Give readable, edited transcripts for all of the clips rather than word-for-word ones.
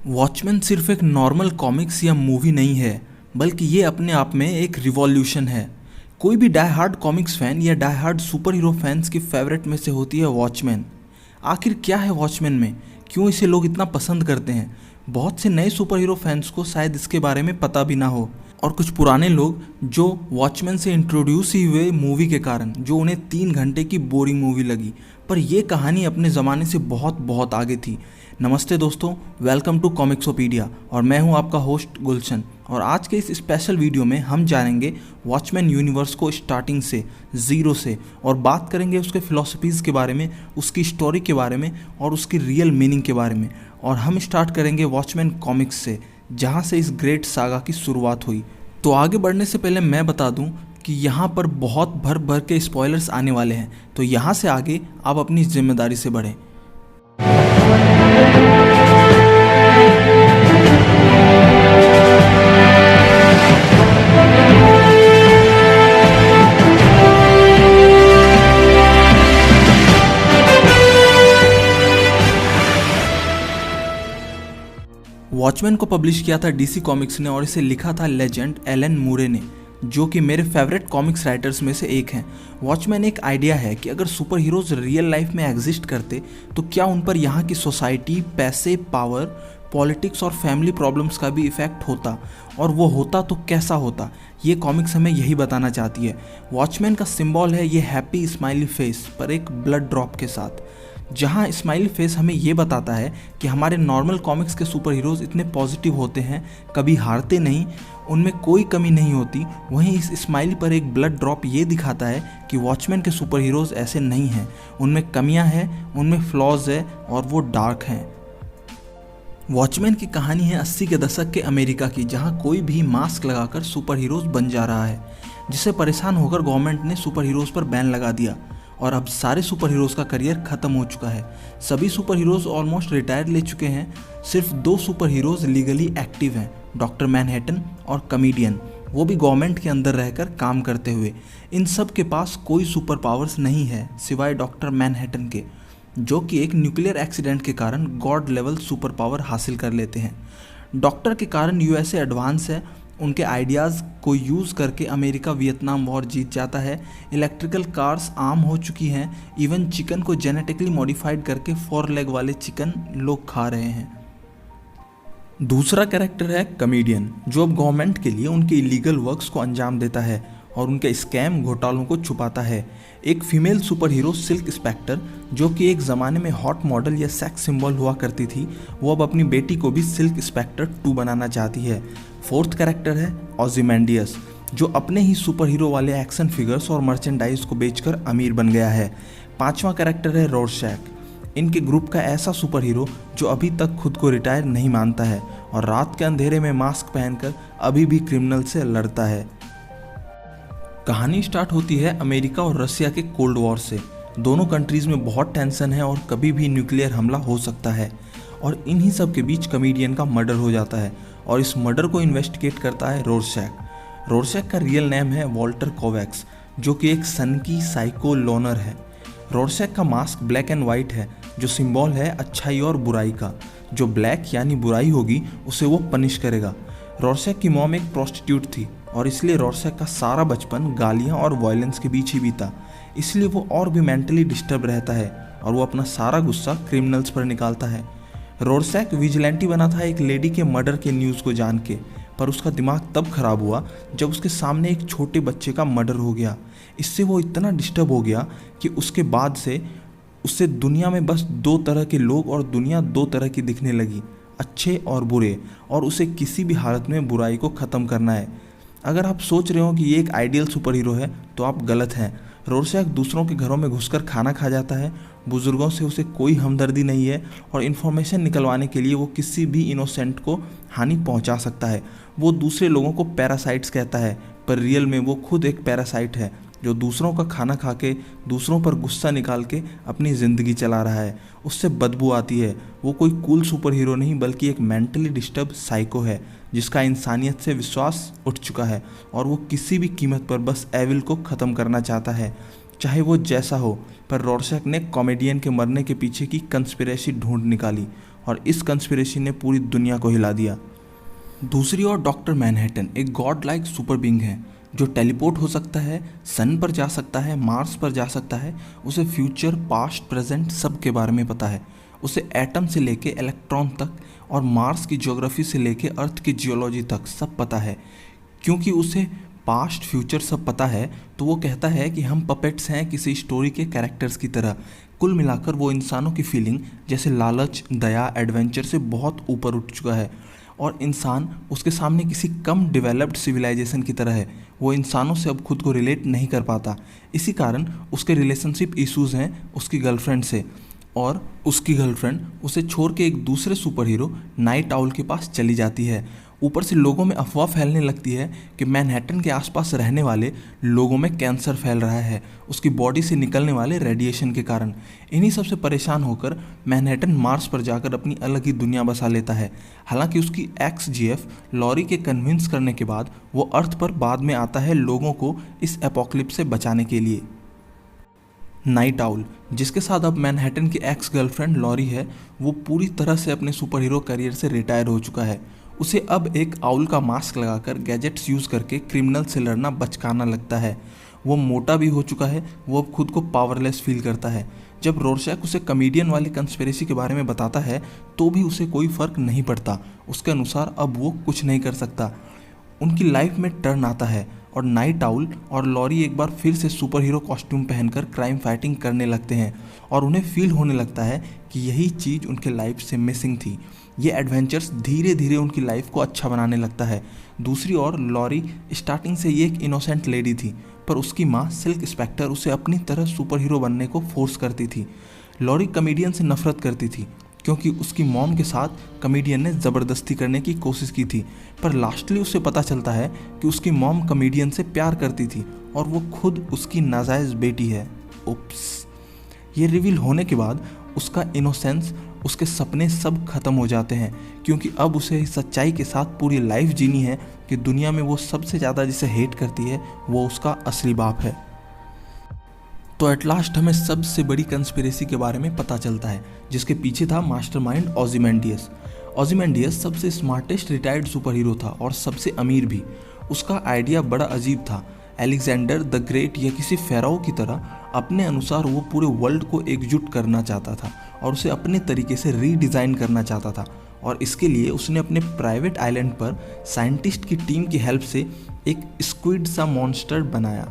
Watchman सिर्फ एक normal comics या मूवी नहीं है, बल्कि ये अपने आप में एक रिवॉल्यूशन है। कोई भी डाई हार्ड कॉमिक्स फैन या die hard super hero fans की फेवरेट में से होती है वॉचमैन। आखिर क्या है वॉचमैन में, क्यों इसे लोग इतना पसंद करते हैं? बहुत से नए सुपर हीरो फैंस को शायद इसके बारे में पता भी ना हो, और कुछ पुराने लोग जो वॉचमैन से इंट्रोड्यूस ही हुए मूवी के कारण, जो उन्हें 3 घंटे की बोरिंग मूवी लगी। पर यह कहानी अपने ज़माने से बहुत बहुत आगे थी। नमस्ते दोस्तों, वेलकम टू कॉमिक्सोपीडिया और मैं हूं आपका होस्ट गुलशन। और आज के इस स्पेशल वीडियो में हम जानेंगे वॉचमैन यूनिवर्स को स्टार्टिंग से, ज़ीरो से, और बात करेंगे उसके फिलॉसफीज़ के बारे में, उसकी स्टोरी के बारे में और उसकी रियल मीनिंग के बारे में। और हम स्टार्ट करेंगे वॉचमैन कॉमिक्स से, जहां से इस ग्रेट सागा की शुरुआत हुई। तो आगे बढ़ने से पहले मैं बता दूं कि यहाँ पर बहुत भर भर के स्पॉयलर्स आने वाले हैं, तो यहाँ से आगे आप अपनी जिम्मेदारी से बढ़ें। वॉचमैन को पब्लिश किया था डीसी कॉमिक्स ने और इसे लिखा था लेजेंड एलन मूरे ने, जो कि मेरे फेवरेट कॉमिक्स राइटर्स में से एक हैं। वॉचमैन एक आइडिया है कि अगर सुपर हीरोज रियल लाइफ में एग्जिस्ट करते तो क्या उन पर यहाँ की सोसाइटी, पैसे, पावर, पॉलिटिक्स और फैमिली प्रॉब्लम्स का भी इफेक्ट होता, और वो होता तो कैसा होता। ये कॉमिक्स हमें यही बताना चाहती है। वॉचमैन का सिंबल है ये हैप्पी स्माइली फेस पर एक ब्लड ड्रॉप के साथ, जहाँ स्माइली फेस हमें ये बताता है कि हमारे नॉर्मल कॉमिक्स के सुपर हीरोज़ इतने पॉजिटिव होते हैं, कभी हारते नहीं, उनमें कोई कमी नहीं होती। वहीं इस स्माइली पर एक ब्लड ड्रॉप ये दिखाता है कि वॉचमैन के सुपर हीरोज़ ऐसे नहीं हैं, उनमें कमियां हैं, उनमें फ्लॉज है और वो डार्क हैं। वॉचमैन की कहानी है 80 के दशक के अमेरिका की, जहां कोई भी मास्क लगाकर सुपर हीरोज़ बन जा रहा है, जिससे परेशान होकर गवर्नमेंट ने सुपर हीरोज़ पर बैन लगा दिया और अब सारे सुपर हीरोज़ का करियर ख़त्म हो चुका है। सभी सुपर हीरोज़ ऑलमोस्ट रिटायर ले चुके हैं। सिर्फ 2 सुपर हीरोज़ लीगली एक्टिव हैं, डॉक्टर मैनहट्टन और कॉमेडियन, वो भी गवर्नमेंट के अंदर रहकर काम करते हुए। इन सब के पास कोई सुपर पावर्स नहीं है सिवाय डॉक्टर मैनहट्टन के, जो कि एक न्यूक्लियर एक्सीडेंट के कारण गॉड लेवल सुपर पावर हासिल कर लेते हैं। डॉक्टर के कारण यूएसए एडवांस है, उनके आइडियाज़ को यूज़ करके अमेरिका वियतनाम वॉर जीत जाता है। इलेक्ट्रिकल कार्स आम हो चुकी हैं, इवन चिकन को जेनेटिकली मॉडिफाइड करके 4 लेग वाले चिकन लोग खा रहे हैं। दूसरा कैरेक्टर है कॉमेडियन, जो अब गवर्नमेंट के लिए उनके इलीगल वर्क्स को अंजाम देता है और उनके स्कैम घोटालों को छुपाता है। एक female super hero Silk Spectre, जो कि एक ज़माने में हॉट मॉडल या सेक्स सिंबल हुआ करती थी, वो अब अपनी बेटी को भी सिल्क स्पेक्टर 2 बनाना चाहती है। फोर्थ कैरेक्टर है ओzymandias, जो अपने ही सुपर हीरो वाले एक्शन फिगर्स और मर्चेंडाइज को बेचकर अमीर बन गया है। 5वां कैरेक्टर है रॉरशैक, इनके ग्रुप का ऐसा सुपर हीरो जो अभी तक खुद को रिटायर नहीं मानता है और रात के अंधेरे में मास्क पहनकर अभी भी क्रिमिनल से लड़ता है। कहानी स्टार्ट होती है अमेरिका और रसिया के कोल्ड वॉर से। दोनों कंट्रीज़ में बहुत टेंशन है और कभी भी न्यूक्लियर हमला हो सकता है, और इन्हीं सब के बीच कॉमेडियन का मर्डर हो जाता है और इस मर्डर को इन्वेस्टिगेट करता है रॉरशैक। रॉरशैक का रियल नेम है वॉल्टर कोवैक्स, जो कि एक सनकी साइको लोनर है। रॉरशैक का मास्क ब्लैक एंड वाइट है, जो सिंबल है अच्छाई और बुराई का। जो ब्लैक यानी बुराई होगी उसे वो पनिश करेगा। रॉरशैक की मॉम एक प्रोस्टिट्यूट थी और इसलिए रॉरशैक का सारा बचपन गालियाँ और वायलेंस के बीच ही बीता, इसलिए वो और भी मेंटली डिस्टर्ब रहता है और वो अपना सारा गुस्सा क्रिमिनल्स पर निकालता है। रॉरशैक विजिलेंटी बना था एक लेडी के मर्डर के न्यूज़ को जान के, पर उसका दिमाग तब खराब हुआ जब उसके सामने एक छोटे बच्चे का मर्डर हो गया। इससे वो इतना डिस्टर्ब हो गया कि उसके बाद से उससे दुनिया में बस 2 तरह के लोग और दुनिया 2 तरह की दिखने लगी, अच्छे और बुरे, और उसे किसी भी हालत में बुराई को ख़त्म करना है। अगर आप सोच रहे हो कि ये एक आइडियल सुपर हीरो है तो आप गलत हैं। रॉरशैक दूसरों के घरों में घुसकर खाना खा जाता है, बुजुर्गों से उसे कोई हमदर्दी नहीं है और इन्फॉर्मेशन निकलवाने के लिए वो किसी भी इनोसेंट को हानि पहुंचा सकता है। वो दूसरे लोगों को पैरासाइट्स कहता है, पर रियल में वो खुद एक पैरासाइट है जो दूसरों का खाना खा के, दूसरों पर गुस्सा निकाल के अपनी ज़िंदगी चला रहा है। उससे बदबू आती है। वो कोई कूल सुपर हीरो नहीं, बल्कि एक मेंटली डिस्टर्ब साइको है, जिसका इंसानियत से विश्वास उठ चुका है और वो किसी भी कीमत पर बस एविल को ख़त्म करना चाहता है, चाहे वो जैसा हो। पर रॉरशैक ने कॉमेडियन के मरने के पीछे की कंस्पिरेसी ढूंढ निकाली और इस कंस्पिरेसी ने पूरी दुनिया को हिला दिया। दूसरी ओर डॉक्टर मैनहट्टन एक गॉड लाइक सुपर बीइंग है जो टेलीपोर्ट हो सकता है, सन पर जा सकता है, मार्स पर जा सकता है। उसे फ्यूचर, पास्ट, प्रेजेंट सब के बारे में पता है। उसे एटम से लेके इलेक्ट्रॉन तक और मार्स की ज्योग्राफी से लेके अर्थ की जियोलॉजी तक सब पता है। क्योंकि उसे पास्ट, फ्यूचर सब पता है तो वो कहता है कि हम पपेट्स हैं किसी स्टोरी के कैरेक्टर्स की तरह। कुल मिलाकर वो इंसानों की फीलिंग जैसे लालच, दया, एडवेंचर से बहुत ऊपर उठ चुका है और इंसान उसके सामने किसी कम डेवलप्ड सिविलाइजेशन की तरह है। वो इंसानों से अब खुद को रिलेट नहीं कर पाता। इसी कारण उसके रिलेशनशिप इश्यूज हैं उसकी गर्लफ्रेंड से और उसकी गर्लफ्रेंड उसे छोड़ के एक दूसरे सुपर हीरो नाइट आउल के पास चली जाती है। ऊपर से लोगों में अफवाह फैलने लगती है कि मैनहट्टन के आसपास रहने वाले लोगों में कैंसर फैल रहा है उसकी बॉडी से निकलने वाले रेडिएशन के कारण। इन्हीं सब से परेशान होकर मैनहट्टन मार्स पर जाकर अपनी अलग ही दुनिया बसा लेता है। हालांकि उसकी एक्स जीएफ लॉरी के कन्विंस करने के बाद वो अर्थ पर बाद में आता है लोगों को इस एपोक्लिप्स से बचाने के लिए। नाइट आउल, जिसके साथ अब मैनहट्टन की एक्स गर्लफ्रेंड लॉरी है, वो पूरी तरह से अपने सुपर हीरो करियर से रिटायर हो चुका है। उसे अब एक आउल का मास्क लगाकर गैजेट्स यूज़ करके क्रिमिनल से लड़ना बचकाना लगता है। वो मोटा भी हो चुका है, वो अब खुद को पावरलेस फील करता है। जब रोरशैक उसे कमेडियन वाली कंस्पिरेसी के बारे में बताता है तो भी उसे कोई फ़र्क नहीं पड़ता। उसके अनुसार अब वो कुछ नहीं कर सकता। उनकी लाइफ में टर्न आता है और नाइट आउल और लॉरी एक बार फिर से सुपर हीरो कॉस्ट्यूम पहनकर क्राइम फाइटिंग करने लगते हैं और उन्हें फील होने लगता है कि यही चीज़ उनके लाइफ से मिसिंग थी। ये एडवेंचर्स धीरे धीरे उनकी लाइफ को अच्छा बनाने लगता है। दूसरी ओर लॉरी स्टार्टिंग से ये एक इनोसेंट लेडी थी, पर उसकी माँ सिल्क स्पेक्टर उसे अपनी तरह सुपर हीरो बनने को फोर्स करती थी। लॉरी कमेडियन से नफरत करती थी क्योंकि उसकी मॉम के साथ कमेडियन ने ज़बरदस्ती करने की कोशिश की थी, पर लास्टली उसे पता चलता है कि उसकी मॉम कमेडियन से प्यार करती थी और वो खुद उसकी नाजायज़ बेटी है। उप्स। ये रिवील होने के बाद उसका इनोसेंस, उसके सपने सब खत्म हो जाते हैं क्योंकि अब उसे इस सच्चाई के साथ पूरी लाइफ जीनी है कि दुनिया में वो सबसे ज़्यादा जिसे हेट करती है वो उसका असली बाप है। तो एट लास्ट हमें सबसे बड़ी कंस्पिरेसी के बारे में पता चलता है जिसके पीछे था मास्टरमाइंड ओzymandias। ओzymandias सबसे स्मार्टेस्ट रिटायर्ड सुपर हीरो था और सबसे अमीर भी। उसका आइडिया बड़ा अजीब था। अलेक्जेंडर द ग्रेट या किसी फेराओ की तरह अपने अनुसार वो पूरे वर्ल्ड को एकजुट करना चाहता था और उसे अपने तरीके से रीडिज़ाइन करना चाहता था और इसके लिए उसने अपने प्राइवेट आइलैंड पर साइंटिस्ट की टीम की हेल्प से एक स्क्विड सा मॉन्स्टर बनाया।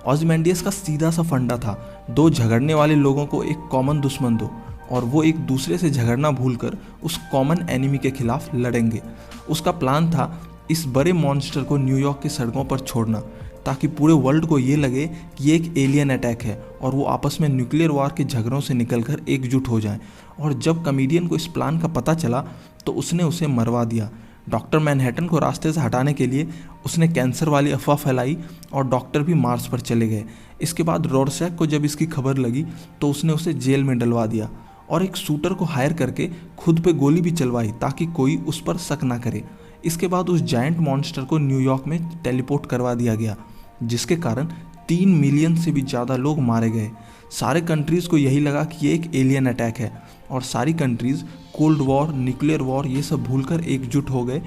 ओzymandias का सीधा सा फंडा था, दो झगड़ने वाले लोगों को एक कॉमन दुश्मन दो और वो एक दूसरे से झगड़ना भूलकर उस कॉमन एनिमी के खिलाफ लड़ेंगे। उसका प्लान था इस बड़े मॉन्स्टर को न्यूयॉर्क की सड़कों पर छोड़ना ताकि पूरे वर्ल्ड को ये लगे कि ये एक एलियन अटैक है और वो आपस में न्यूक्लियर वार के झगड़ों से निकलकर एकजुट हो जाएं। और जब कमेडियन को इस प्लान का पता चला तो उसने उसे मरवा दिया। डॉक्टर मैनहट्टन को रास्ते से हटाने के लिए उसने कैंसर वाली अफवाह फैलाई और डॉक्टर भी मार्स पर चले गए। इसके बाद रोरशैक को जब इसकी खबर लगी तो उसने उसे जेल में डलवा दिया और एक शूटर को हायर करके खुद पे गोली भी चलवाई ताकि कोई उस पर शक ना करे। इसके बाद उस जायंट मॉन्स्टर को न्यूयॉर्क में टेलीपोर्ट करवा दिया गया जिसके कारण 3 मिलियन से भी ज़्यादा लोग मारे गए। सारे कंट्रीज़ को यही लगा कि ये एक एलियन अटैक है और सारी countries cold war, nuclear war ये सब भूलकर एकजुट हो गए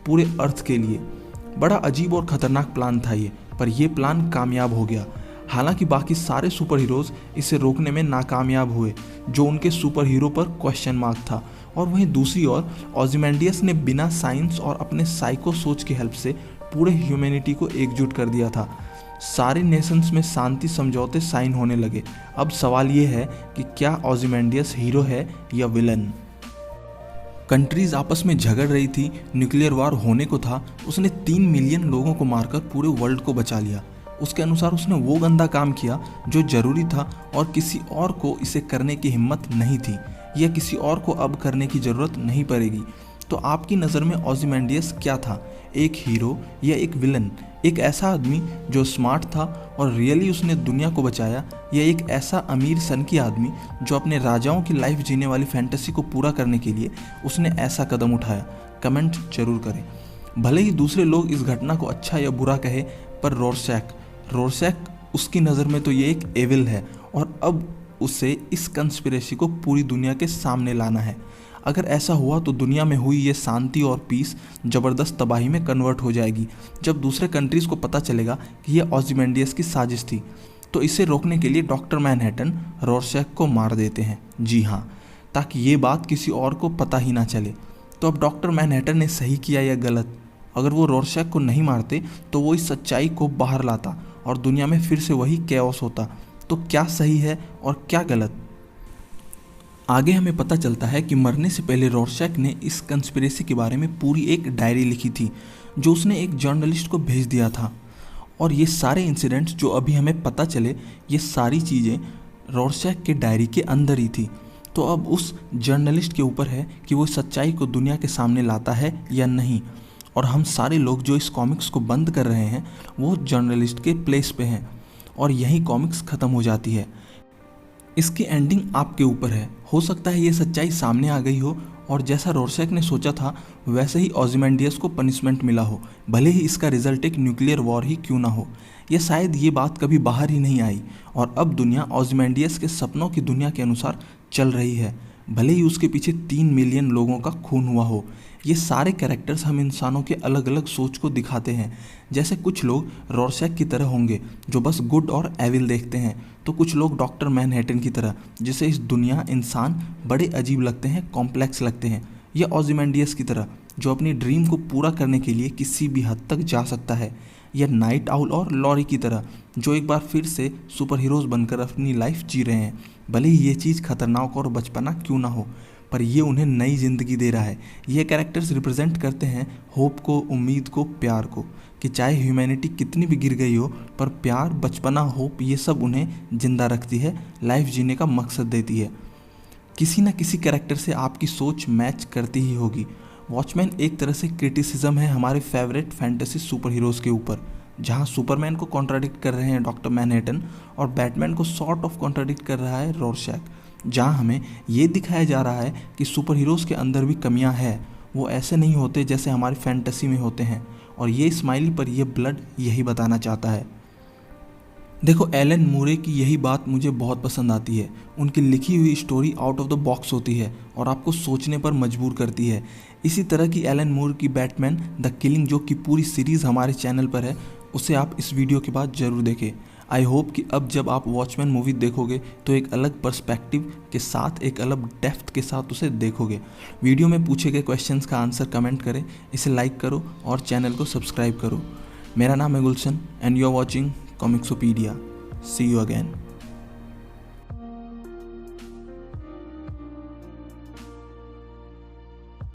पूरे अर्थ के लिए। बड़ा अजीब और ख़तरनाक प्लान था ये, पर यह प्लान कामयाब हो गया। हालांकि बाकी सारे सुपर हीरोज़ इसे रोकने में नाकामयाब हुए जो उनके सुपर हीरो पर क्वेश्चन मार्क था। और वहीं दूसरी ओर ओzymandias ने बिना साइंस और अपने साइको सोच की हेल्प से पूरे ह्यूमैनिटी को एकजुट कर दिया था। सारे नेशंस में शांति समझौते साइन होने लगे। अब सवाल ये है कि क्या ओzymandias हीरो है या विलन। कंट्रीज आपस में झगड़ रही थी, न्यूक्लियर वार होने को था। उसने 3 मिलियन लोगों को मारकर पूरे वर्ल्ड को बचा लिया। उसके अनुसार उसने वो गंदा काम किया जो जरूरी था और किसी और को इसे करने की हिम्मत नहीं थी या किसी और को अब करने की ज़रूरत नहीं पड़ेगी। तो आपकी नज़र में ओzymandias क्या था, एक हीरो या एक विलन? एक ऐसा आदमी जो स्मार्ट था और रियली उसने दुनिया को बचाया, या एक ऐसा अमीर सन की आदमी जो अपने राजाओं की लाइफ जीने वाली फैंटेसी को पूरा करने के लिए उसने ऐसा कदम उठाया? कमेंट जरूर करें। भले ही दूसरे लोग इस घटना को अच्छा या बुरा कहे, पर रोरशैक उसकी नज़र में तो ये एक एविल है और अब उसे इस कंस्पिरेसी को पूरी दुनिया के सामने लाना है। अगर ऐसा हुआ तो दुनिया में हुई ये शांति और पीस ज़बरदस्त तबाही में कन्वर्ट हो जाएगी जब दूसरे कंट्रीज़ को पता चलेगा कि ये ओzymandias की साजिश थी। तो इसे रोकने के लिए डॉक्टर मैनहट्टन रॉरशैक को मार देते हैं। जी हाँ, ताकि ये बात किसी और को पता ही ना चले। तो अब डॉक्टर मैनहट्टन ने सही किया या गलत? अगर वो रॉरशैक को नहीं मारते तो वो इस सच्चाई को बाहर लाता और दुनिया में फिर से वही कैओस होता। तो क्या सही है और क्या गलत? आगे हमें पता चलता है कि मरने से पहले रॉरशैक ने इस कंस्पिरेसी के बारे में पूरी एक डायरी लिखी थी जो उसने एक जर्नलिस्ट को भेज दिया था। और ये सारे इंसिडेंट्स जो अभी हमें पता चले, ये सारी चीज़ें रॉरशैक के डायरी के अंदर ही थी। तो अब उस जर्नलिस्ट के ऊपर है कि वो सच्चाई को दुनिया के सामने लाता है या नहीं। और हम सारे लोग जो इस कॉमिक्स को बंद कर रहे हैं वो जर्नलिस्ट के प्लेस पे हैं और यही कॉमिक्स ख़त्म हो जाती है। इसकी एंडिंग आपके ऊपर है। हो सकता है ये सच्चाई सामने आ गई हो और जैसा रॉरशैक ने सोचा था वैसे ही ओzymandias को पनिशमेंट मिला हो, भले ही इसका रिजल्ट एक न्यूक्लियर वॉर ही क्यों ना हो। या शायद ये बात कभी बाहर ही नहीं आई और अब दुनिया ओzymandias के सपनों की दुनिया के अनुसार चल रही है, भले ही उसके पीछे 3 मिलियन लोगों का खून हुआ हो। ये सारे कैरेक्टर्स हम इंसानों के अलग अलग सोच को दिखाते हैं। जैसे कुछ लोग रॉरशैक की तरह होंगे जो बस गुड और एविल देखते हैं, तो कुछ लोग डॉक्टर मैनहट्टन की तरह जिसे इस दुनिया इंसान बड़े अजीब लगते हैं, कॉम्प्लेक्स लगते हैं। या ओzymandias की तरह जो अपनी ड्रीम को पूरा करने के लिए किसी भी हद तक जा सकता है। या नाइट आउल और लॉरी की तरह जो एक बार फिर से सुपर हीरोज़ बनकर अपनी लाइफ जी रहे हैं, भले ही ये चीज़ खतरनाक और बचपना क्यों ना हो, पर ये उन्हें नई ज़िंदगी दे रहा है। ये कैरेक्टर्स रिप्रेजेंट करते हैं होप को, उम्मीद को, प्यार को, कि चाहे ह्यूमैनिटी कितनी भी गिर गई हो पर प्यार, बचपना, होप ये सब उन्हें ज़िंदा रखती है, लाइफ जीने का मकसद देती है। किसी न किसी कैरेक्टर से आपकी सोच मैच करती ही होगी। वॉचमैन एक तरह से क्रिटिसिज्म है हमारे फेवरेट फैंटेसी सुपर हीरोज़ के ऊपर, जहाँ सुपरमैन को कॉन्ट्राडिक्ट कर रहे हैं डॉक्टर मैनहट्टन और बैटमैन को सॉर्ट ऑफ कॉन्ट्राडिक्ट कर रहा है रॉरशैक। जहाँ हमें ये दिखाया जा रहा है कि सुपर हीरोज़ के अंदर भी कमियां हैं, वो ऐसे नहीं होते जैसे हमारी फैंटेसी में होते हैं। और ये स्माइली पर ये ब्लड यही बताना चाहता है। देखो, एलन मूरे की यही बात मुझे बहुत पसंद आती है। उनकी लिखी हुई story out of the box होती है और आपको सोचने पर मजबूर करती है। इसी तरह की एलन मूर की बैटमैन द किलिंग जो कि पूरी सीरीज़ हमारे चैनल पर है, उसे आप इस वीडियो के बाद ज़रूर देखें। आई होप कि अब जब आप वॉचमैन मूवी देखोगे तो एक अलग पर्सपेक्टिव के साथ, एक अलग डेप्थ के साथ उसे देखोगे। वीडियो में पूछे गए क्वेश्चंस का आंसर कमेंट करें, इसे लाइक करो और चैनल को सब्सक्राइब करो। मेरा नाम है Gulshan and you are watching Comicsopedia. See you again.